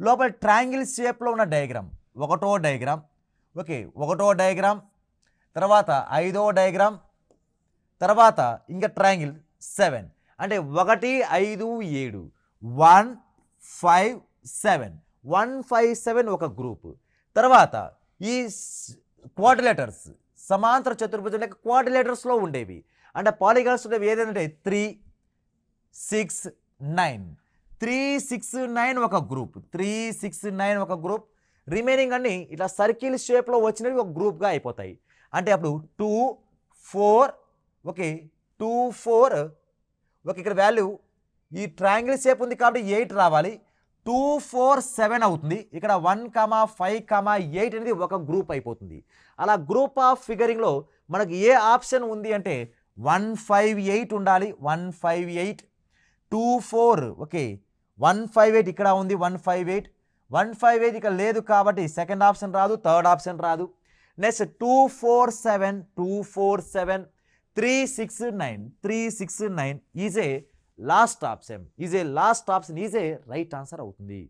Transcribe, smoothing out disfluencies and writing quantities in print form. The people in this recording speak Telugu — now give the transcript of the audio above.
లోపల ట్రయాంగిల్ షేప్లో ఉన్న డయాగ్రామ్ ఒకటో డయాగ్రామ్, ఓకే, ఒకటో డయాగ్రామ్, తర్వాత ఐదో డయాగ్రామ్, తర్వాత ఇంకా ట్రయాంగిల్ 7 అంటే 1 5 7 1 5 7 157 ఒక గ్రూప్. తర్వాత ఈ క్వాడ్రిలేటర్స్ సమాంతర చతుర్భుజం లేక క్వాడ్రిలేటర్స్లో ఉండేవి అంటే పాలిగాన్స్ ఉండేవి ఏదంటే 3 6 9 3 6 9 ఒక గ్రూప్, 3 6 9 ఒక గ్రూప్. రిమైనింగ్ అన్ని ఇట్లా సర్కిల్ షేప్లో వచ్చినవి ఒక గ్రూప్గా అయిపోతాయి. అంటే అప్పుడు 2 4 ఓకే 2 4 ఓకే ఇక్కడ వాల్యూ ఈ ట్రయాంగిల్ షేప్ ఉంది కాబట్టి 8 రావాలి. 2 4 7 అవుతుంది. ఇక్కడ 1 5 8 అనేది ఒక గ్రూప్ అయిపోతుంది. అలా గ్రూప్ ఆఫ్ ఫిగరింగ్లో మనకి ఏ ఆప్షన్ ఉంది అంటే 158 ఉండాలి. 158 2 4 ఓకే 158 ఇక్కడ ఉంది. 158 ఇక్కడ లేదు కాబట్టి సెకండ్ ఆప్షన్ రాదు, థర్డ్ ఆప్షన్ రాదు. Next 2 4 7 3 6 9 is a last option, is a right answer అవుతుంది.